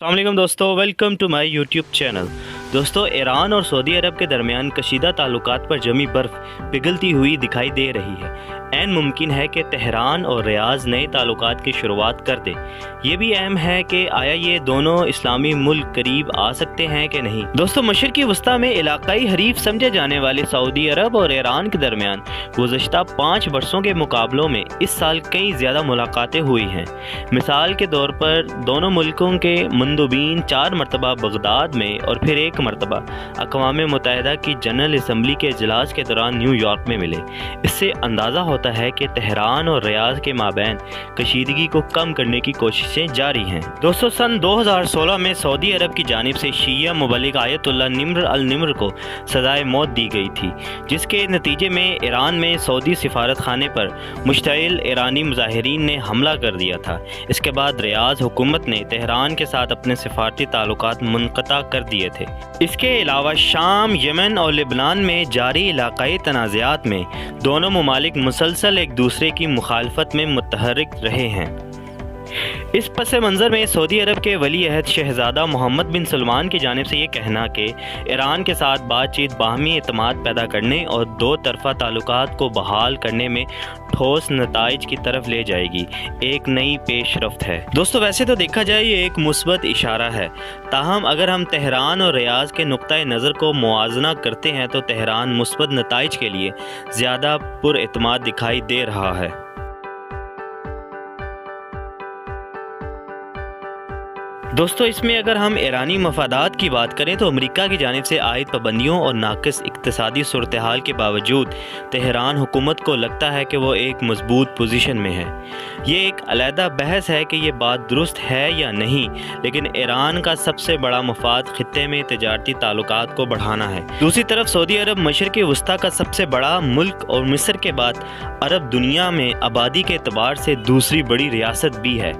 अस्सलाम वालेकुम दोस्तों, welcome to my YouTube channel. दोस्तों, ईरान और सऊदी अरब के दरमियान कशीदा ताल्लुकात पर जमी बर्फ़ पिघलती हुई दिखाई दे रही है। ऐन मुमकिन है कि तेहरान और रियाज़ नए ताल्लुकात की शुरुआत कर दे। ये भी अहम है कि आया ये दोनों इस्लामी मुल्क करीब आ सकते हैं कि नहीं। दोस्तों, मशरिक़ी वस्ता में इलाकाई हरीफ समझे जाने वाले सऊदी अरब और ईरान के दरमियान गुज़श्ता 5 बरसों के मुकाबलों में इस साल कई ज़्यादा मुलाकातें हुई हैं। मिसाल के तौर पर दोनों मुल्कों के मंदूबीन 4 मरतबा बगदाद में और फिर 1 मरतबा अक़वाम मुत्तहिदा की जनरल असम्बली के इजलास के दौरान न्यूयॉर्क में मिले। इससे अंदाज़ा होता है कि तेहरान और रियाज़ के माबैन कशीदगी को कम करने की कोशिशें जारी हैं। दोस्तों, सन 2016 में सऊदी अरब की जानिब से शिया मुबल्लिग आयतुल्लाह निम्र अल निम्र को सज़ाए मौत दी गई थी, जिसके नतीजे में ईरान में सऊदी सिफारत खाने पर मुश्तइल ईरानी मुजाहिरीन ने हमला कर दिया था। इसके बाद रियाज़ हुकूमत ने तेहरान के साथ अपने सिफारती ताल्लुकात मुनक़ता कर दिए थे। इसके अलावा शाम, यमन और लेबनान में जारी इलाकाई तनाज़ात में दोनों ममालिक मुसलसल एक दूसरे की मुखालफत में मुतहर्रिक रहे हैं। इस पस मंज़र में सऊदी अरब के वली अहद शहज़ादा मोहम्मद बिन सलमान की जानिब से ये कहना कि ईरान के साथ बातचीत बाहमी एतमाद पैदा करने और दो तरफ़ा ताल्लुकात को बहाल करने में ठोस नताइज की तरफ ले जाएगी, एक नई पेशरफ्त है। दोस्तों, वैसे तो देखा जाए ये एक मुस्बत इशारा है, ताहम अगर हम तेहरान और रियाज़ के नुक्ता नज़र को मुआजना करते हैं तो तेहरान मुस्बत नताइज के लिए ज़्यादा पुरएतमाद दिखाई दे रहा है। दोस्तों, इसमें अगर हम ईरानी मफादात की बात करें तो अमेरिका की जानिब से आयद पाबंदियों और नाक़िस इक़्तिसादी सूरत हाल के बावजूद तेहरान हुकूमत को लगता है कि वो एक मजबूत पोजीशन में है। ये एक अलहदा बहस है कि ये बात दुरुस्त है या नहीं, लेकिन ईरान का सबसे बड़ा मफाद खित्ते में तिजारती ताल्लुकात को बढ़ाना है। दूसरी तरफ सऊदी अरब मशरिक़ी वस्ता का सबसे बड़ा मुल्क और मिस्र के बाद अरब दुनिया में आबादी के एतबार से दूसरी बड़ी रियासत भी है।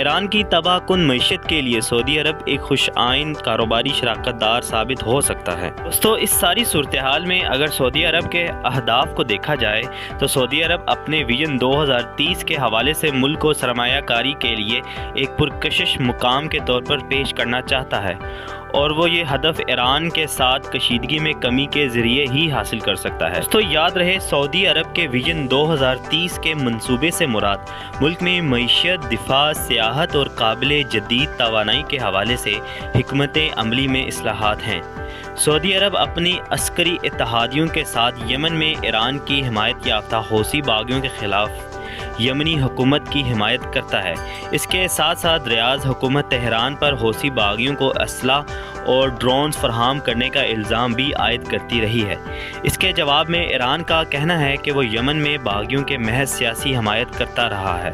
ईरान की तबाहकुन मईशत के लिए सऊदी अरब एक खुश आइन कारोबारी शराकतदार साबित हो सकता है। दोस्तों, इस सारी सूरत हाल में अगर सऊदी अरब के अहदाफ को देखा जाए तो सऊदी अरब अपने विजन 2030 के हवाले से मुल्क को सरमायाकारी के लिए एक पुरकशिश मुकाम के तौर पर पेश करना चाहता है, और वो ये हदफ ईरान के साथ कशीदगी में कमी के ज़रिए ही हासिल कर सकता है। तो याद रहे, सऊदी अरब के विजन 2030 के मंसूबे से मुराद मुल्क में मईशत, दिफा, सियाहत और काबिल जदीद तवानाई के हवाले से हिकमत अमली में इस्लाहात हैं। सऊदी अरब अपनी अस्करी इत्तेहादियों के साथ यमन में ईरान की हिमायत याफ्ता हौसी बागियों के ख़िलाफ़ यमनी हुकूमत की हिमायत करता है। इसके साथ साथ रियाज़ हुकूमत तेहरान पर हौसी बागियों को असलहा और ड्रोन्स फराहम करने का इल्ज़ाम भी आयद करती रही है। इसके जवाब में ईरान का कहना है कि वो यमन में बागियों के महज सियासी हिमायत करता रहा है।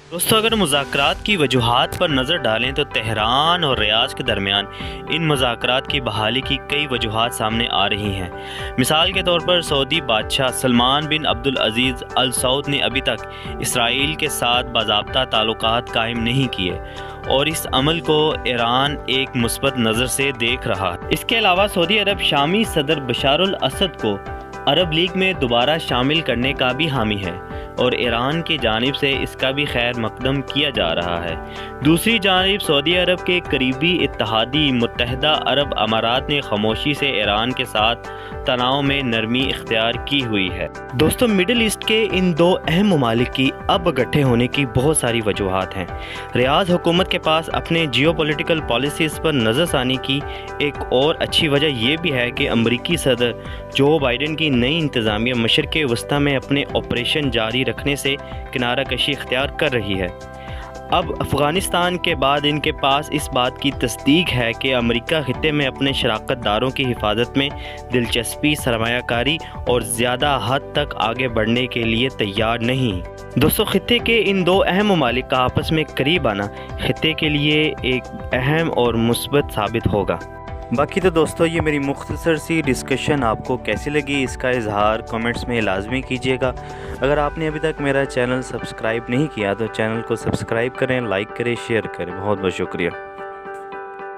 दोस्तों, अगर मुज़ाकरात की वजूहात पर नज़र डालें तो तेहरान और रियाज़ के दरमियान इन मुज़ाकरात की बहाली की कई वजूहात सामने आ रही हैं। मिसाल के तौर पर सऊदी बादशाह सलमान बिन अब्दुल अज़ीज़ अल सऊद ने अभी तक इसराइल के साथ बाज़ाब्ता ताल्लुकात कायम नहीं किए, और इस अमल को ईरान एक मुस्बत नज़र से देख रहा है। इसके अलावा सऊदी अरब शामी सदर बशारुल असद को अरब लीग में दोबारा शामिल करने का भी हामी है, और ईरान की जानिब से इसका भी खैर मकदम किया जा रहा है। दूसरी जानिब सऊदी अरब के करीबी इत्तेहादी मुत्तहिदा अरब अमारात ने खामोशी से ईरान के साथ तनाव में नरमी इख्तियार की हुई है। दोस्तों, मिडिल ईस्ट के इन दो अहम ममालिक की अब इकट्ठे होने की बहुत सारी वजूहात हैं। रियाज़ हुकूमत के पास अपने जियोपॉलिटिकल पॉलिसीज़ पर नज़रसानी की एक और अच्छी वजह यह भी है कि अमरीकी सदर जो बाइडन की नई इंतज़ामिया मशरिक़ वस्ता में अपने ऑपरेशन जारी रखने से किनारा कशी इख्तियार कर रही है। अब अफ़गानिस्तान के बाद इनके पास इस बात की तस्दीक है कि अमेरिका खित्ते में अपने शराकतदारों की हिफाजत में दिलचस्पी, सरमायाकारी और ज़्यादा हद तक आगे बढ़ने के लिए तैयार नहीं। दोस्तों, खित्ते के इन दो अहम ममालिक का आपस में करीब आना खित्ते के लिए एक अहम और मुस्बत साबित होगा। बाकी तो दोस्तों, ये मेरी मुख्तसर सी डिस्कशन आपको कैसी लगी, इसका इजहार कमेंट्स में लाजमी कीजिएगा। अगर आपने अभी तक मेरा चैनल सब्सक्राइब नहीं किया तो चैनल को सब्सक्राइब करें, लाइक करें, शेयर करें। बहुत बहुत शुक्रिया।